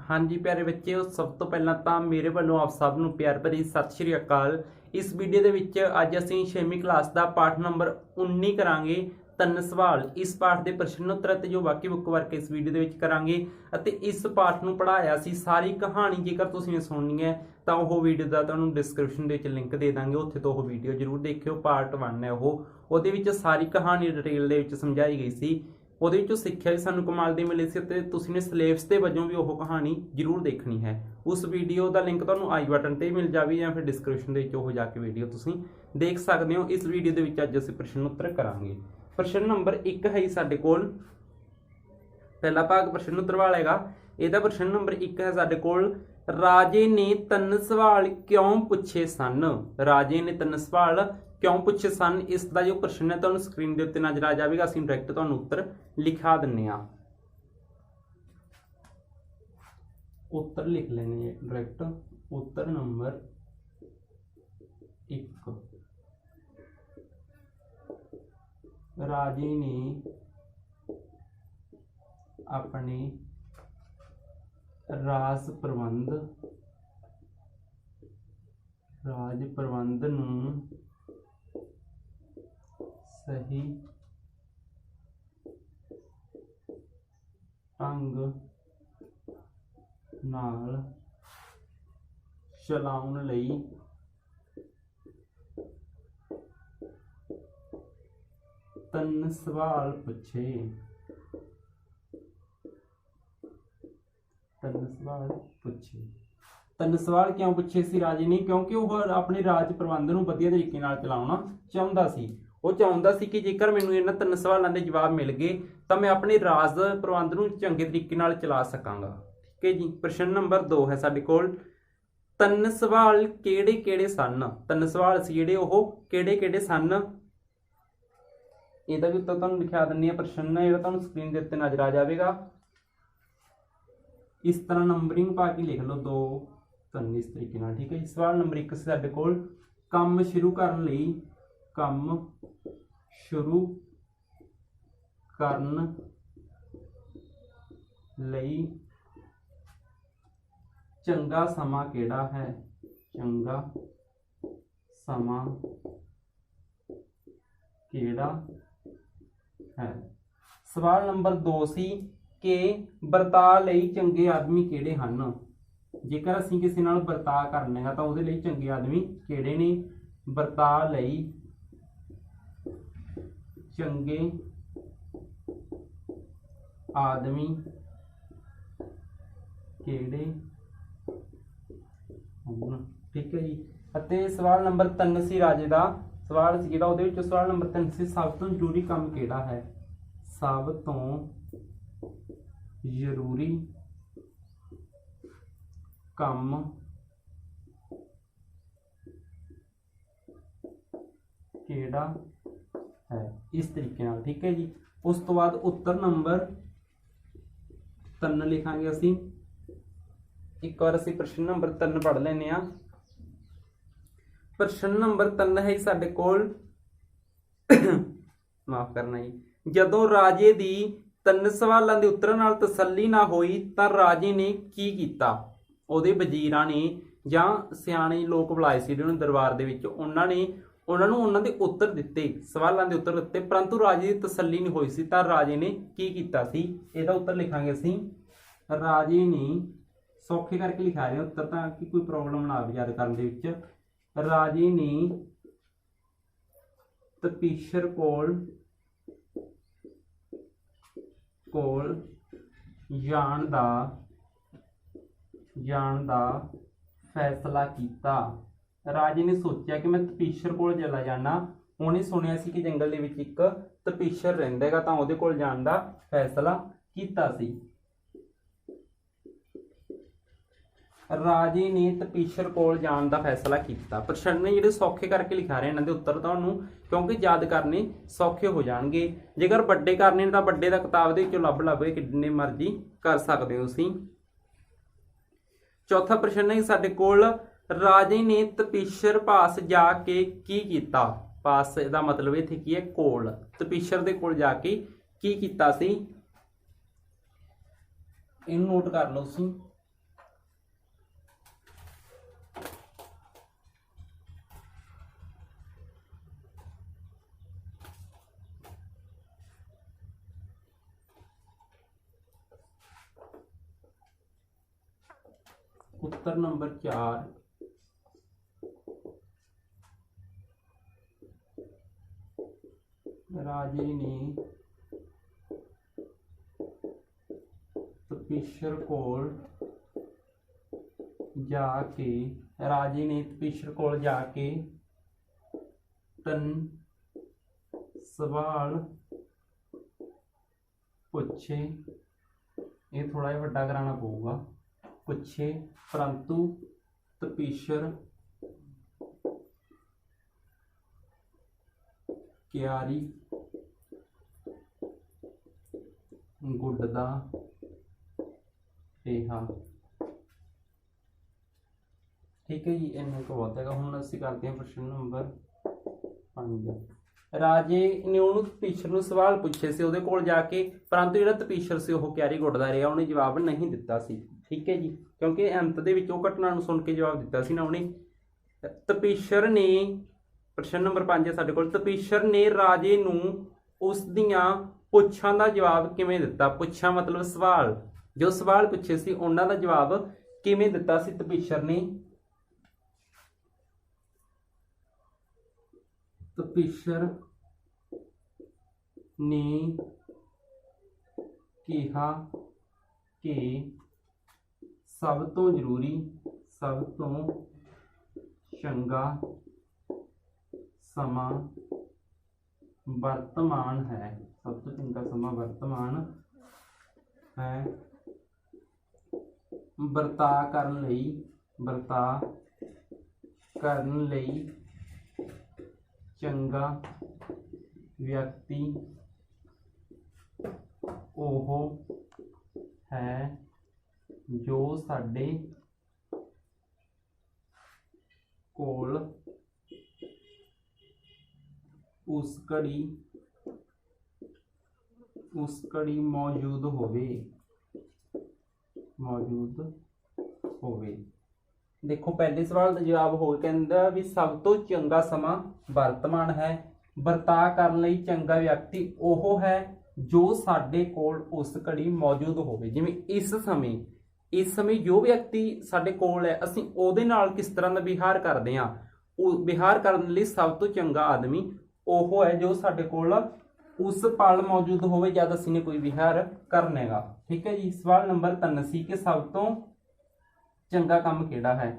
हाँ जी प्यारे बच्चे सब तो पहला तो मेरे वालों आप सब ਨੂੰ प्यार भरी सत श्री अकाल। इस वीडियो ਦੇ ਵਿੱਚ ਅੱਜ ਅਸੀਂ 6ਵੀਂ ਕਲਾਸ ਦਾ ਪਾਠ ਨੰਬਰ 19 ਕਰਾਂਗੇ ਤਿੰਨ ਸਵਾਲ। ਇਸ ਪਾਠ ਦੇ ਪ੍ਰਸ਼ਨ ਉੱਤਰ ਤੇ ਜੋ ਬਾਕੀ ਬੁੱਕ ਵਰਕ ਇਸ ਵੀਡੀਓ ਦੇ ਵਿੱਚ ਕਰਾਂਗੇ ਅਤੇ ਇਸ ਪਾਠ ਨੂੰ ਪੜਾਇਆ ਸੀ ਸਾਰੀ ਕਹਾਣੀ ਜੇਕਰ ਤੁਸੀਂ ਸੁਣਨੀ ਹੈ ਤਾਂ ਉਹ ਵੀਡੀਓ ਦਾ ਤੁਹਾਨੂੰ ਡਿਸਕ੍ਰਿਪਸ਼ਨ ਦੇ ਵਿੱਚ ਲਿੰਕ ਦੇ ਦਾਂਗੇ, ਉੱਥੇ ਤੋਂ ਉਹ ਵੀਡੀਓ ਜ਼ਰੂਰ ਦੇਖਿਓ। ਪਾਰਟ 1 ਹੈ ਉਹ, ਉਹਦੇ ਵਿੱਚ ਸਾਰੀ ਕਹਾਣੀ ਡਿਟੇਲ ਦੇ ਵਿੱਚ ਸਮਝਾਈ ਗਈ ਸੀ। ਉਹਦੇ ਵਿੱਚੋਂ ਸਿੱਖਿਆ ਵੀ ਸਾਨੂੰ ਕਮਾਲ ਦੀ ਮਿਲੀ ਸੀ ਤੇ ਤੁਸੀਂ ਨੇ ਸਿਲੇਬਸ ਦੇ ਵਜੋਂ ਵੀ ਉਹ ਕਹਾਣੀ ਜ਼ਰੂਰ ਦੇਖਣੀ ਹੈ। ਉਸ ਵੀਡੀਓ ਦਾ ਲਿੰਕ ਤੁਹਾਨੂੰ ਆਈ ਬਟਨ ਤੇ ਮਿਲ ਜਾਵੇ ਜਾਂ ਫਿਰ ਡਿਸਕ੍ਰਿਪਸ਼ਨ ਦੇ ਵਿੱਚ ਉਹ ਜਾ ਕੇ ਵੀਡੀਓ ਤੁਸੀਂ ਦੇਖ ਸਕਦੇ ਹੋ। ਇਸ ਵੀਡੀਓ ਦੇ ਵਿੱਚ ਅੱਜ ਅਸੀਂ ਪ੍ਰਸ਼ਨ ਉੱਤਰ ਕਰਾਂਗੇ। ਪ੍ਰਸ਼ਨ ਨੰਬਰ 1 ਹੈ ਸਾਡੇ ਕੋਲ, ਪਹਿਲਾ ਭਾਗ ਪ੍ਰਸ਼ਨ ਉੱਤਰ ਵਾਲਾ ਹੈਗਾ। ਇਹਦਾ ਪ੍ਰਸ਼ਨ ਨੰਬਰ 1 ਹੈ ਸਾਡੇ ਕੋਲ, ਰਾਜੇ ਨੇ ਤਿੰਨ ਸਵਾਲ ਕਿਉਂ ਪੁੱਛੇ ਸਨ। ਰਾਜੇ ਨੇ ਤਿੰਨ ਸਵਾਲ क्यों पूछे सन, इसका जो प्रश्न है तुहानूं स्क्रीन के उत्ते नजर आ जाएगा। असीं डायरैक्ट तुहानूं उत्तर लिखा दिंदे आ, उत्तर लिख लेने डायरैक्ट। उत्तर नंबर 1, राजे ने अपने राज प्रबंध नूं सही ढंग नाल चलाउण लई तीन सवाल पूछे। तीन सवाल क्यों पूछे सी राजे ने, क्योंकि वह अपने राज प्रबंध नूं वधिया तरीके नाल चलाउणा चाहुंदा सी। ਉਹ ਚਾਹੁੰਦਾ ਸੀ ਕਿ ਜੇਕਰ ਮੈਨੂੰ ਇਹਨਾਂ ਤਿੰਨ ਸਵਾਲਾਂ ਦੇ ਜਵਾਬ ਮਿਲ ਗਏ ਤਾਂ ਮੈਂ ਆਪਣੇ ਰਾਜ ਪ੍ਰਬੰਧ ਨੂੰ ਚੰਗੇ ਤਰੀਕੇ ਨਾਲ ਚਲਾ ਸਕਾਂਗਾ। ਠੀਕ ਹੈ ਜੀ। ਪ੍ਰਸ਼ਨ ਨੰਬਰ 2 ਹੈ ਸਾਡੇ ਕੋਲ, ਤਿੰਨ ਸਵਾਲ ਕਿਹੜੇ ਕਿਹੜੇ ਸਨ। ਤਿੰਨ ਸਵਾਲ ਸੀ ਜਿਹੜੇ ਉਹ ਕਿਹੜੇ ਕਿਹੜੇ ਸਨ। ਇਹਦਾ ਵੀ ਉੱਤਰ ਤੁਹਾਨੂੰ ਲਿਖਾ ਦਿੰਨੀ ਆ। ਪ੍ਰਸ਼ਨ ਜਿਹੜਾ ਤੁਹਾਨੂੰ ਸਕਰੀਨ ਦੇ ਉੱਤੇ ਨਜ਼ਰ ਆ ਜਾਵੇਗਾ। ਇਸ ਤਰ੍ਹਾਂ ਨੰਬਰਿੰਗ ਪਾ ਕੇ ਲਿਖ ਲਓ 2 3 ਇਸ ਤਰੀਕੇ ਨਾਲ। ਠੀਕ ਹੈ ਜੀ। ਸਵਾਲ ਨੰਬਰ 1 ਸਾਡੇ ਕੋਲ, ਕੰਮ ਸ਼ੁਰੂ ਕਰਨ ਲਈ ਚੰਗਾ ਸਮਾਂ ਕਿਹੜਾ ਹੈ। ਚੰਗਾ ਸਮਾਂ ਕਿਹੜਾ ਹੈ। ਸਵਾਲ ਨੰਬਰ 2 ਸੀ ਕਿ ਵਰਤਾਅ ਲਈ ਚੰਗੇ ਆਦਮੀ ਕਿਹੜੇ ਹਨ। ਜੇਕਰ ਅਸੀਂ ਕਿਸੇ ਨਾਲ ਵਰਤਾਅ ਕਰਨਾ ਹੈ ਤਾਂ ਉਹਦੇ ਲਈ ਚੰਗੇ ਆਦਮੀ ਕਿਹੜੇ ਨੇ। ਵਰਤਾਅ ਲਈ ਚੰਗੇ ਆਦਮੀ ਕਿਹੜੇ ਹਨ। ਠੀਕ ਹੈ ਜੀ। ਅਤੇ ਸਵਾਲ ਨੰਬਰ 3 ਸੀ ਰਾਜੇ ਦਾ ਸਵਾਲ ਸੀ ਜਿਹੜਾ, ਉਹਦੇ ਵਿੱਚ ਸਵਾਲ ਨੰਬਰ 3 ਸੀ ਸਭ ਤੋਂ ਜ਼ਰੂਰੀ ਕੰਮ ਕਿਹੜਾ ਹੈ। ਸਭ ਤੋਂ ਜ਼ਰੂਰੀ ਕੰਮ ਕਿਹੜਾ है, इस तरीके नाल। ठीक है जी। उस तो बाद उत्तर नंबर 3 लिखांगे असी। एक बार असी प्रश्न नंबर 3 पढ़ लेने आ। प्रश्न नंबर 3 है साडे कोल माफ करना जी, जदों राजे दी 3 सवालों के उत्तर नाल तसल्ली ना होई तां राजे ने की कीता। उहदे वजीरां ने जां सियाणे लोग बुलाए सी जिन्हां दरबार दे विच, उन्हां ने उन्होंने उत्तर दिते, सवालों के उत्तर दिते, परंतु राजे की तसल्ली नहीं हुई सी तां राजे ने की कीता सी। इहदा उत्तर लिखांगे असीं। राजे ने सौखे करके लिखा रहे उत्तर ताकि कोई प्रॉब्लम ना आवे याद करन दे विच। राजे ने तपीशर कोल जाण दा फैसला कीता। राजे ने सोचा कि मैं तपीशर कोल चला जाना। उन्हें सुनिया सी कि जंगल दे विच एक तपीशर रहिंदा हैगा तां उहदे कोल जाण दा फैसला कीता सी। राजे ने तपीशर कोल जाण दा फैसला कीता। प्रश्न ने जिहड़े सौखे करके लिखा रहे इन्हां दे उत्तर तुहानूं क्योंकि याद करने सौखे हो जाणगे। जेकर वड्डे करने तां वड्डे दा किताब दे विचों लभ के कितने मर्जी कर सकदे हो तुसीं। चौथा प्रश्न है साडे कोल, राजे ने तपीशर पास जाके की कीता। पास का मतलब इत्थे की है कोल, तपीशर दे कोल जाके की कीता सी। इहनूं नोट कर लो तुसीं। उत्तर नंबर 4 राजे ने तपीशर कोल जाके राजे ने तपीशर कोल जाके 3 सवाल पूछे। ये थोड़ा जिहा वड्डा कराना पऊगा। पूछे परंतु तपीशर क्यारी गुड्डदा रहा। ठीक है जी, इन्ना को बहुत है। हुण असीं करते हैं प्रश्न नंबर 5। राजे ने उन्होंने तपीशर नूं सवाल पूछे से उहदे कोल जाके, परंतु जिहड़ा तपीशर से वह क्यारी गुड्डदा रहा, उन्हें जवाब नहीं दिता सी। ठीक है जी, क्योंकि अंत दे विच उह घटना नूं सुन के जवाब दिता सी ना उन्हें। तपीशर ने, प्रश्न नंबर 5 है साडे कोल, तपीशर ने राजे नूं उस दियां पुच्छां दा जवाब किवें दिता। पुच्छां मतलब सवाल, जो सवाल पूछे सी उन्हां दा जवाब किवें दिता सी तपीशर ने। तपीशर ने कहा कि सब तो जरूरी, सब तो चंगा समा वर्तमान है। सब तो चंगा समा वर्तमान है। वरता करन लई चंगा व्यक्ति ओह है जो साडे कोल उस घड़ी मौजूद होवे। देखो पहले सवाल का जवाब हो कहंदा भी सब तो चंगा समा वर्तमान है। वरता करन लई चंगा व्यक्ति ओह है जो साडे कोल उस घड़ी मौजूद होवे। जिवें इस समय जो व्यक्ति साडे कोल है, असीं उहदे नाल किस तरह का विहार करदे हां। विहार करन लई सब तो चंगा आदमी ओह है जो साडे कोल उस पल मौजूद होवे जद असीं ने कोई विहार करना है। ठीक है जी। सवाल नंबर 3 सी कि सब तो चंगा काम केड़ा है।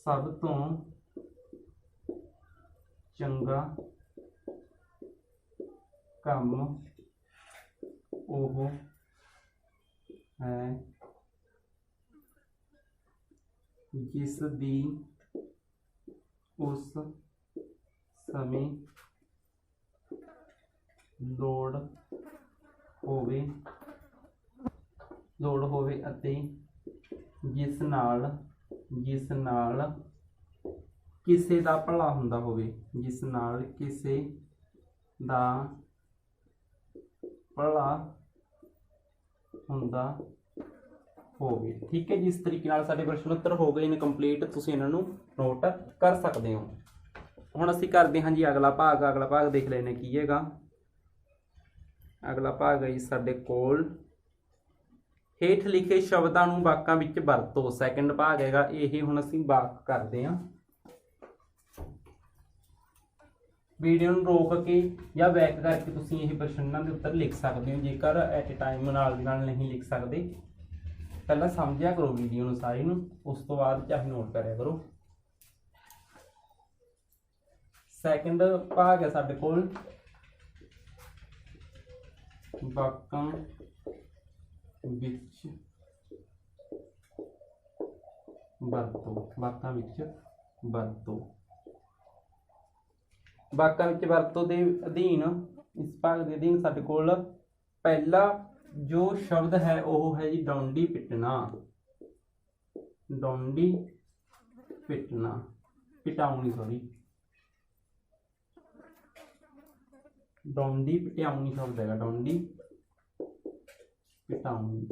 सब तो चंगा काम ओह है जिस दी उस समय लोड़ होवे अते जिस नाल किसे दा भला हुंदा होवे। जिस नाल किसे दा भला हुंदा होवे। ठीक है जी। इस तरीके नाल साडे प्रश्न उत्तर हो गए ने कंप्लीट। तुसीं इन्हां नूं नोट कर सकते हो। हुण असीं करदे हां जी अगला भाग। अगला भाग देख लेने की हैगा। अगला भाग है जी साडे कोल हेठ लिखे शब्दां नूं वाकां विच वरतो। सैकेंड भाग हैगा यही। हुण असीं वाक करदे हां। वीडियो नूं रोक के या बैक करके तुसीं यह प्रश्नां दे उत्तर लिख सकते हो। जेकर एट ए टाइम नाल दी नाल नहीं लिख सकते, पहला समझिया करो वीडियो नूं सारी नूं, उस तो बाद चाहे नोट करिया करो। सैकेंड भाग है साडे कोल वाकां विच वरतो। वाकां विच वरतो। वाकां विच वरतो दे अधीन, इस भाग के अधीन साडे कोल पहला जो शब्द है वह है जी डोंडी पिटना। डोंडी पिटना, पिटाउनी सॉरी, डोंडी पिटाउनी शब्द है। डोंडी पिटाउनी।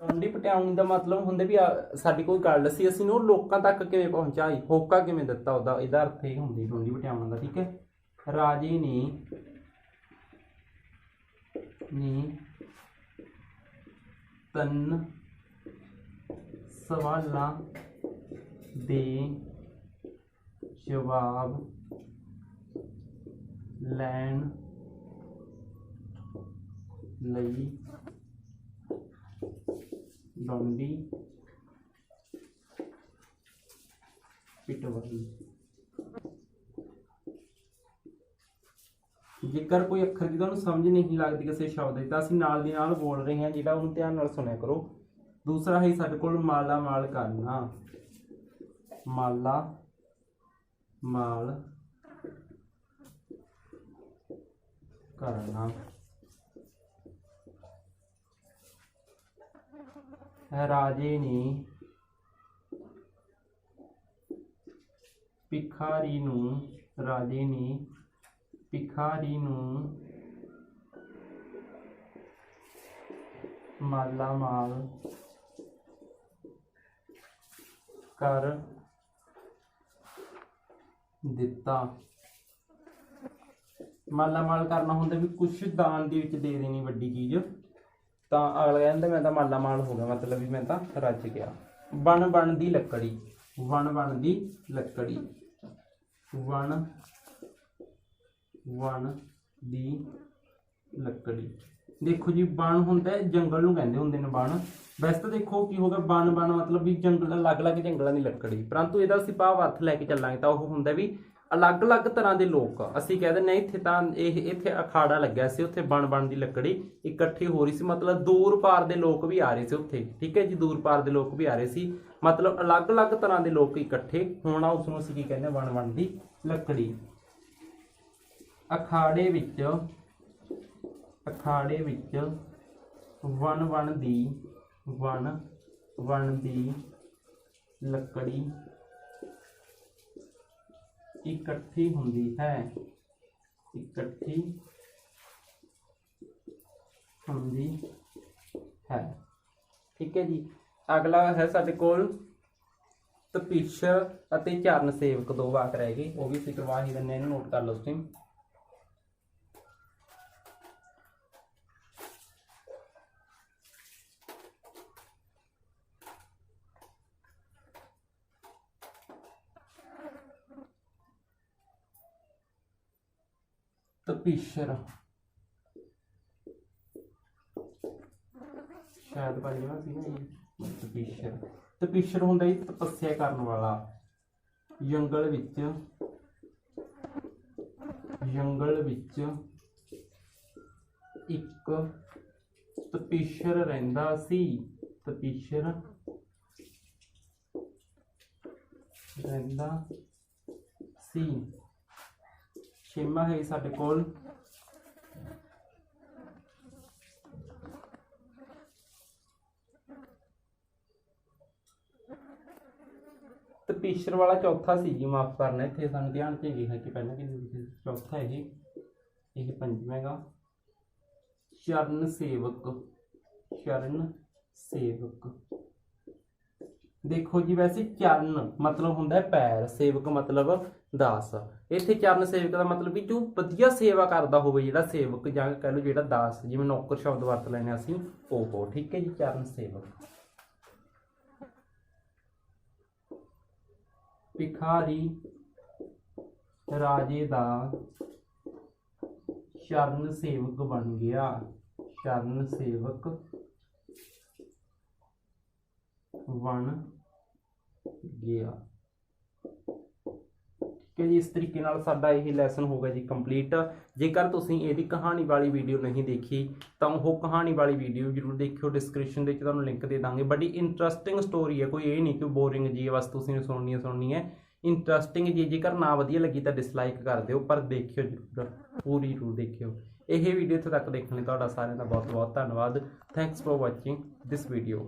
डोंडी पिटाउनी का मतलब हुंदे भी साडी कोई गल सी असीं ओह लोकां तक किवें पहुंचाई, होका किवें दित्ता, उहदा इहदा अर्थ ये हुंदी डोंडी पिटाउना का। ठीक है। राजे ने 3 ਸਵਾਲਾਂ ਦੇ ਜਵਾਬ ਲੈਣ ਲਈ ਡੌਂਡੀ ਪਿਟਵਾਈ। ਜੇਕਰ ਕੋਈ ਅੱਖਰ ਦੀ ਤੁਹਾਨੂੰ ਸਮਝ ਨਹੀਂ ਲੱਗਦੀ ਕਿਸੇ ਸ਼ਬਦ ਦੀ ਤਾਂ ਅਸੀਂ ਨਾਲ ਦੀ ਨਾਲ ਬੋਲ ਰਹੇ ਹਾਂ, ਜਿਹੜਾ ਉਹਨੂੰ ਧਿਆਨ ਨਾਲ ਸੁਣਿਆ ਕਰੋ। ਦੂਸਰਾ ਹੈ ਸਾਡੇ ਕੋਲ ਮਾਲਾ ਮਾਲ ਕਰਨਾ। ਮਾਲਾ ਮਾਲ ਕਰਨਾ। ਰਾਜੇ ਨੇ ਭਿਖਾਰੀ ਨੂੰ ਮਾਲਾ ਮਾਲ ਕਰ ਦਿੱਤਾ। ਮਾਲਾ ਮਾਲ ਕਰਨਾ ਹੁੰਦਾ ਵੀ ਕੁਛ ਦਾਨ ਦੇ ਵਿੱਚ ਦੇ ਦੇਣੀ ਵੱਡੀ ਚੀਜ਼, ਤਾਂ ਅਗਲਾ ਕਹਿੰਦਾ ਮੈਂ ਤਾਂ ਮਾਲਾ ਮਾਲ ਹੋ ਗਿਆ, ਮਤਲਬ ਵੀ ਮੈਂ ਤਾਂ ਰੱਜ ਗਿਆ। ਬਣ ਬਣ ਦੀ ਲੱਕੜੀ। ਵਣ ਵਣ ਦੀ ਲੱਕੜੀ। ਵਣ ਵਣ ਦੀ ਲੱਕੜੀ। ਦੇਖੋ ਜੀ ਬਣ ਹੁੰਦਾ ਜੰਗਲ ਨੂੰ ਕਹਿੰਦੇ ਹੁੰਦੇ ਨੇ ਬਣ। ਵੈਸੇ ਤਾਂ ਦੇਖੋ ਕੀ ਹੋਗਾ, ਬਣ ਬਣ ਮਤਲਬ ਵੀ ਜੰਗਲ, ਅਲੱਗ-ਅਲੱਗ ਜੰਗਲਾਂ ਦੀ ਲੱਕੜੀ, ਪਰੰਤੂ ਇਹਦਾ ਅਸੀਂ ਭਾਵ ਅਰਥ ਲੈ ਕੇ ਚੱਲਾਂਗੇ ਤਾਂ ਉਹ ਹੁੰਦਾ ਵੀ ਅਲੱਗ-ਅਲੱਗ ਤਰ੍ਹਾਂ ਦੇ ਲੋਕ। ਅਸੀਂ ਕਹਿ ਦਿੰਦੇ ਇੱਥੇ ਤਾਂ ਇੱਥੇ ਅਖਾੜਾ ਲੱਗਿਆ ਸੀ, ਉੱਥੇ ਬਣ ਬਣ ਦੀ ਲੱਕੜੀ ਇਕੱਠੀ ਹੋ ਰਹੀ ਸੀ, ਮਤਲਬ ਦੂਰ ਪਾਰ ਦੇ ਲੋਕ ਵੀ ਆ ਰਹੇ ਸੀ ਉੱਥੇ। ਠੀਕ ਹੈ ਜੀ, ਦੂਰ ਪਾਰ ਦੇ ਲੋਕ ਵੀ ਆ ਰਹੇ ਸੀ, ਮਤਲਬ ਅਲੱਗ-ਅਲੱਗ ਤਰ੍ਹਾਂ ਦੇ ਲੋਕ ਇਕੱਠੇ ਹੋਣਾ, ਉਸ ਨੂੰ ਅਸੀਂ ਕੀ ਕਹਿੰਦੇ ਬਣ ਬਣ ਦੀ ਲੱਕੜੀ। ਅਖਾੜੇ ਵਿੱਚ ਵਣ ਵਣ ਦੀ ਲੱਕੜੀ ਇਕੱਠੀ ਹੁੰਦੀ ਹੈ। ਠੀਕ ਹੈ ਜੀ। ਅਗਲਾ ਹੈ ਸਾਡੇ ਕੋਲ ਤਪੀਸ਼ਰ ਅਤੇ ਚਰਨ ਸੇਵਕ। 2 ਵਾਕ ਰਹਿ ਗਏ, ਉਹ ਵੀ ਅਸੀਂ ਕਰਵਾ ਹੀ ਦਿੰਦੇ, ਇਹਨੂੰ ਨੋਟ ਕਰ ਲਓ ਤੁਸੀਂ। ਤਪੀਸ਼ਰ ਸ਼ਾਇਦ ਪੰਜਵਾਂ ਸੀ ਨਾ ਇਹ। ਤਪੀਸ਼ਰ ਹੁੰਦਾ ਜੀ ਤਪੱਸਿਆ ਕਰਨ ਵਾਲਾ। ਜੰਗਲ ਵਿੱਚ ਇੱਕ ਤਪੀਸ਼ਰ ਰਹਿੰਦਾ ਸੀ। ਛੇਵਾਂ ਹੈ ਸਾਡੇ ਕੋਲ ਤਪੀਸ਼ਰ ਵਾਲਾ ਚੌਥਾ ਸੀ ਜੀ, ਮਾਫ ਕਰਨਾ, ਇੱਥੇ ਸਾਨੂੰ ਧਿਆਨ ਚ ਲਿਖਿਆ ਕਿ ਪਹਿਲਾਂ ਕਿੰਨੇ ਲਿਖੇ, ਚੌਥਾ ਇਹ ਪੰਜਵਾਂ ਹੈਗਾ। ਚਰਨ ਸੇਵਕ। ਦੇਖੋ ਜੀ ਵੈਸੇ ਚਰਨ ਮਤਲਬ ਹੁੰਦਾ ਪੈਰ, ਸੇਵਕ ਮਤਲਬ ਦਾਸ। ਇੱਥੇ ਚਰਨ ਸੇਵਕ ਦਾ ਮਤਲਬ ਵੀ ਜੋ ਵਧੀਆ ਸੇਵਾ ਕਰਦਾ ਹੋਵੇ, ਜਿਹੜਾ ਸੇਵਕ ਜਾਂ ਕਹਿ ਲਓ ਜਿਹੜਾ ਦਾਸ, ਜਿਵੇਂ ਨੌਕਰ ਸ਼ਬਦ ਵਰਤ ਲੈਣੇ ਅਸੀਂ ਉਹ। ਠੀਕ ਹੈ ਜੀ, ਚਰਨ ਸੇਵਕ। ਭਿਖਾਰੀ ਰਾਜੇ ਦਾ ਚਰਨ ਸੇਵਕ ਬਣ ਗਿਆ। ਠੀਕ ਹੈ ਜੀ, ਇਸ ਤਰੀਕੇ ਨਾਲ ਸਾਡਾ ਇਹ ਲੈਸਨ ਹੋ ਗਿਆ ਜੀ ਕੰਪਲੀਟ। ਜੇਕਰ ਤੁਸੀਂ ਇਹਦੀ ਕਹਾਣੀ ਵਾਲੀ ਵੀਡੀਓ ਨਹੀਂ ਦੇਖੀ ਤਾਂ ਉਹ ਕਹਾਣੀ ਵਾਲੀ ਵੀਡੀਓ ਜ਼ਰੂਰ ਦੇਖਿਓ, ਡਿਸਕ੍ਰਿਪਸ਼ਨ ਦੇ ਵਿੱਚ ਤੁਹਾਨੂੰ ਲਿੰਕ ਦੇ ਦਾਂਗੇ। ਬੜੀ ਇੰਟਰਸਟਿੰਗ ਸਟੋਰੀ ਹੈ, ਕੋਈ ਇਹ ਨਹੀਂ ਕਿ ਬੋਰਿੰਗ ਜੀ ਬਸ ਤੁਸੀਂ ਸੁਣਨੀ ਹੈ। ਇੰਟਰਸਟਿੰਗ ਜੀ, ਜੇਕਰ ਨਾ ਵਧੀਆ ਲੱਗੀ ਤਾਂ ਡਿਸਲਾਈਕ ਕਰ ਦਿਓ, ਪਰ ਦੇਖਿਓ ਜ਼ਰੂਰ, ਪੂਰੀ ਜ਼ਰੂਰ ਦੇਖਿਓ। ਇਹ ਵੀਡੀਓ ਇੱਥੇ ਤੱਕ ਦੇਖਣ ਲਈ ਤੁਹਾਡਾ ਸਾਰਿਆਂ ਦਾ ਬਹੁਤ ਬਹੁਤ ਧੰਨਵਾਦ। Thanks for watching this video.